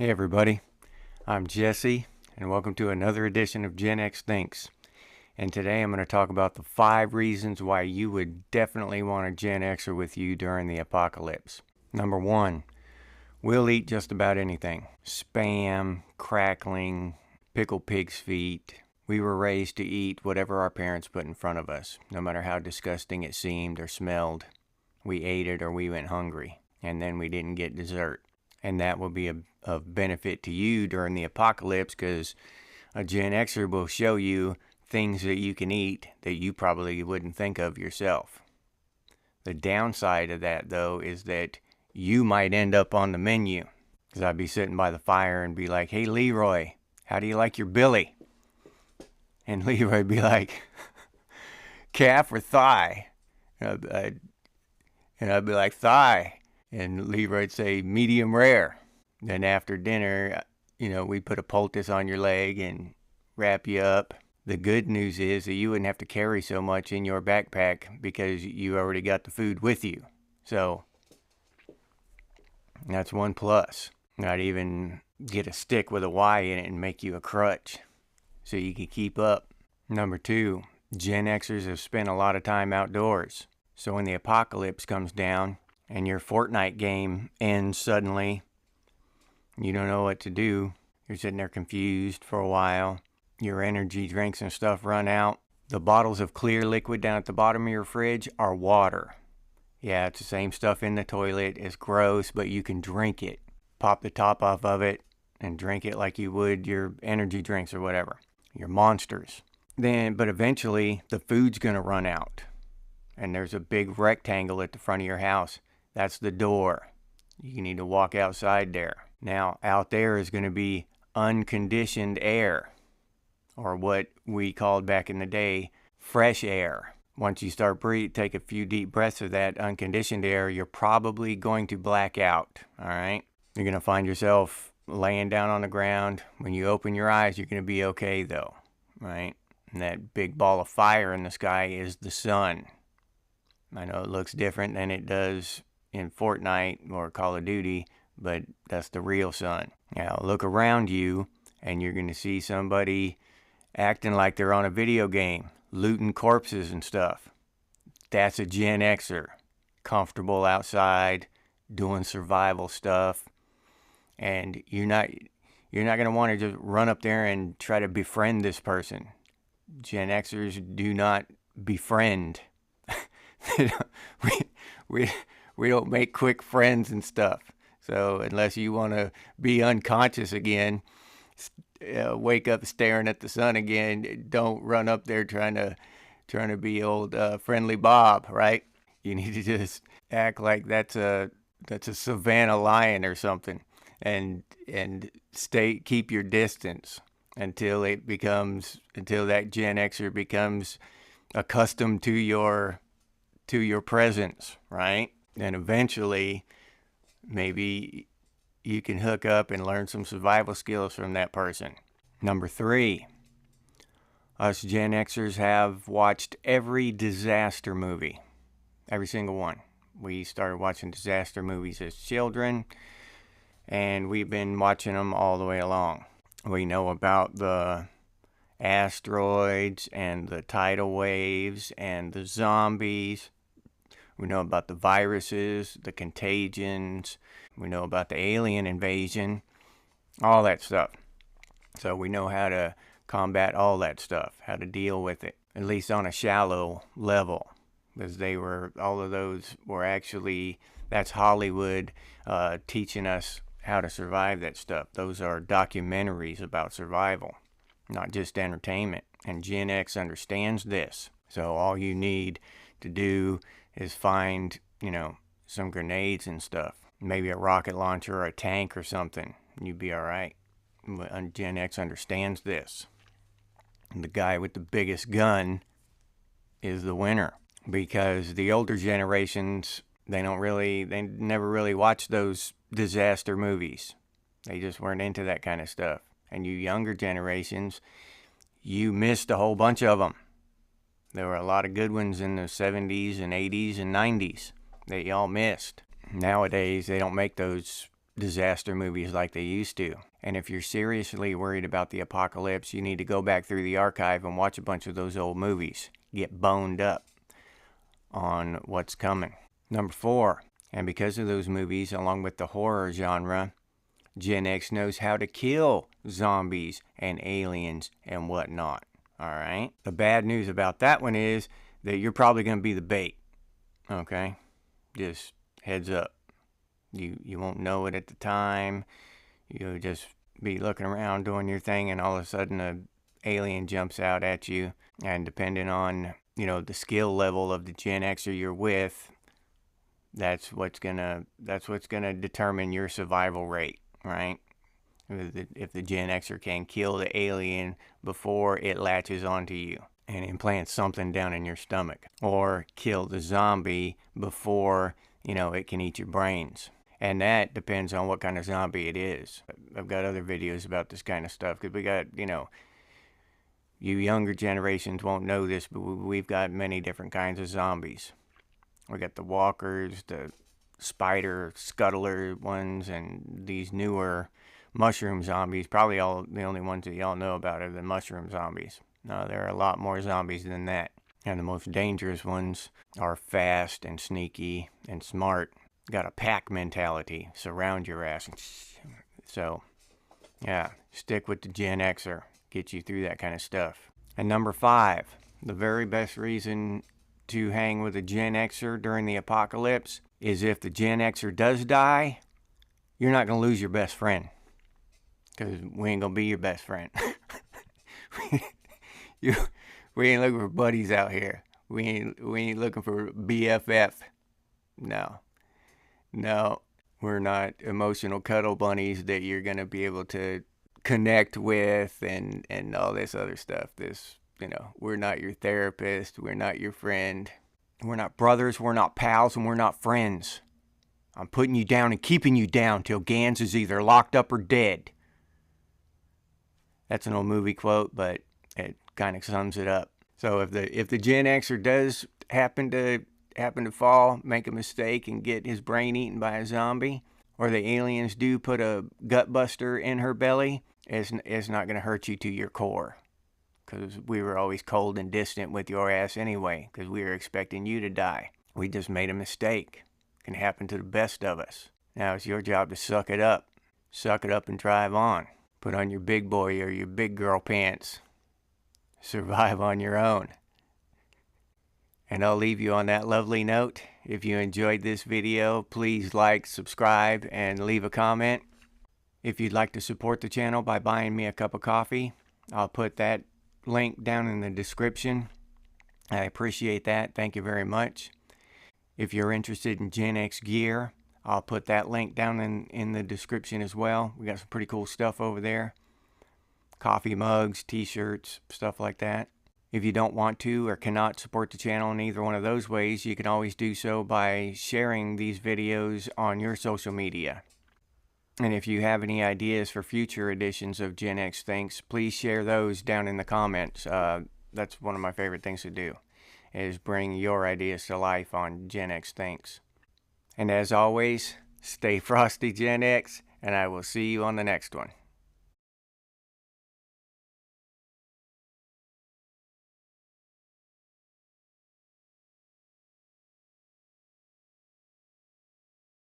Hey everybody, I'm Jesse, and welcome to another edition of Gen X Thinks. And today I'm going to talk about the 5 reasons why you would definitely want a Gen Xer with you during the apocalypse. Number 1, we'll eat just about anything. Spam, crackling, pickled pig's feet. We were raised to eat whatever our parents put in front of us, no matter how disgusting it seemed or smelled. We ate it or we went hungry, and then we didn't get dessert. And that will be of benefit to you during the apocalypse, because a Gen Xer will show you things that you can eat that you probably wouldn't think of yourself. The downside of that, though, is that you might end up on the menu, because I'd be sitting by the fire and be like, "Hey Leroy, how do you like your billy?" And Leroy would be like, "Calf or thigh?" And I'd be like, "Thigh." And Leroy'd say, "Medium rare." Then after dinner, we put a poultice on your leg and wrap you up. The good news is that you wouldn't have to carry so much in your backpack because you already got the food with you. So that's one plus. Not even get a stick with a Y in it and make you a crutch so you can keep up. Number 2, Gen Xers have spent a lot of time outdoors. So when the apocalypse comes down and your Fortnite game ends suddenly, you don't know what to do. You're sitting there confused for a while. Your energy drinks and stuff run out. The bottles of clear liquid down at the bottom of your fridge are water. Yeah, it's the same stuff in the toilet. It's gross, but you can drink it. Pop the top off of it and drink it like you would your energy drinks or whatever. Your Monsters. But eventually, the food's going to run out. And there's a big rectangle at the front of your house. That's the door. You need to walk outside there. Now, out there is going to be unconditioned air, or what we called back in the day, fresh air. Once you start take a few deep breaths of that unconditioned air, you're probably going to black out, all right? You're going to find yourself laying down on the ground. When you open your eyes, you're going to be okay, though, right? And that big ball of fire in the sky is the sun. I know it looks different than it does in Fortnite or Call of Duty, but that's the real sun. Now look around you and you're going to see somebody acting like they're on a video game, looting corpses and stuff. That's a Gen Xer, comfortable outside, doing survival stuff. And you're not going to want to just run up there and try to befriend this person. Gen Xers do not befriend. We don't make quick friends and stuff. So unless you want to be unconscious again, wake up staring at the sun again, don't run up there trying to be old friendly Bob, right? You need to just act like that's a savannah lion or something, and keep your distance until that Gen Xer becomes accustomed to your presence, right? And eventually, maybe you can hook up and learn some survival skills from that person. Number 3, us Gen Xers have watched every disaster movie. Every single one. We started watching disaster movies as children, and we've been watching them all the way along. We know about the asteroids and the tidal waves and the zombies. We know about the viruses, the contagions. We know about the alien invasion, all that stuff. So we know how to combat all that stuff, how to deal with it, at least on a shallow level. Because all of those were actually, that's Hollywood teaching us how to survive that stuff. Those are documentaries about survival, not just entertainment. And Gen X understands this. So all you need to do is find, some grenades and stuff. Maybe a rocket launcher or a tank or something. You'd be all right. Gen X understands this. And the guy with the biggest gun is the winner. Because the older generations, they never really watched those disaster movies. They just weren't into that kind of stuff. And you younger generations, you missed a whole bunch of them. There were a lot of good ones in the 70s and 80s and 90s that y'all missed. Nowadays, they don't make those disaster movies like they used to. And if you're seriously worried about the apocalypse, you need to go back through the archive and watch a bunch of those old movies. Get boned up on what's coming. Number 4, and because of those movies, along with the horror genre, Gen X knows how to kill zombies and aliens and whatnot. Alright? The bad news about that one is that you're probably going to be the bait. Okay? Just heads up. You won't know it at the time. You'll just be looking around doing your thing, and all of a sudden a alien jumps out at you. And depending on, the skill level of the Gen Xer you're with, that's what's gonna determine your survival rate, right? If the Gen Xer can kill the alien before it latches onto you and implants something down in your stomach, or kill the zombie before it can eat your brains. And that depends on what kind of zombie it is. I've got other videos about this kind of stuff, because we got, you younger generations won't know this, but we've got many different kinds of zombies. We got the walkers, the spider, scuttler ones, and these newer mushroom zombies. Probably the only ones that y'all know about are the mushroom zombies. No, there are a lot more zombies than that. And the most dangerous ones are fast and sneaky and smart. Got a pack mentality. Surround your ass. So, yeah, stick with the Gen Xer. Get you through that kind of stuff. And number 5, the very best reason to hang with a Gen Xer during the apocalypse is if the Gen Xer does die, you're not going to lose your best friend. Because we ain't going to be your best friend. We ain't looking for buddies out here. We ain't looking for BFF. No, we're not emotional cuddle bunnies that you're going to be able to connect with and all this other stuff. We're not your therapist. We're not your friend. We're not brothers. We're not pals. And we're not friends. I'm putting you down and keeping you down till Gans is either locked up or dead. That's an old movie quote, but it kind of sums it up. So if the Gen Xer does happen to fall, make a mistake, and get his brain eaten by a zombie, or the aliens do put a gut buster in her belly, it's not going to hurt you to your core. Because we were always cold and distant with your ass anyway, because we were expecting you to die. We just made a mistake. It can happen to the best of us. Now it's your job to suck it up. Suck it up and drive on. Put on your big boy or your big girl pants. Survive on your own. And I'll leave you on that lovely note. If you enjoyed this video, please like, subscribe, and leave a comment. If you'd like to support the channel by buying me a cup of coffee, I'll put that link down in the description. I appreciate that. Thank you very much. If you're interested in Gen X gear, I'll put that link down in the description as well. We got some pretty cool stuff over there. Coffee mugs, t-shirts, stuff like that. If you don't want to or cannot support the channel in either one of those ways, you can always do so by sharing these videos on your social media. And if you have any ideas for future editions of Gen X Thinks, please share those down in the comments. That's one of my favorite things to do, is bring your ideas to life on Gen X Thinks. And as always, stay frosty, Gen X, and I will see you on the next one.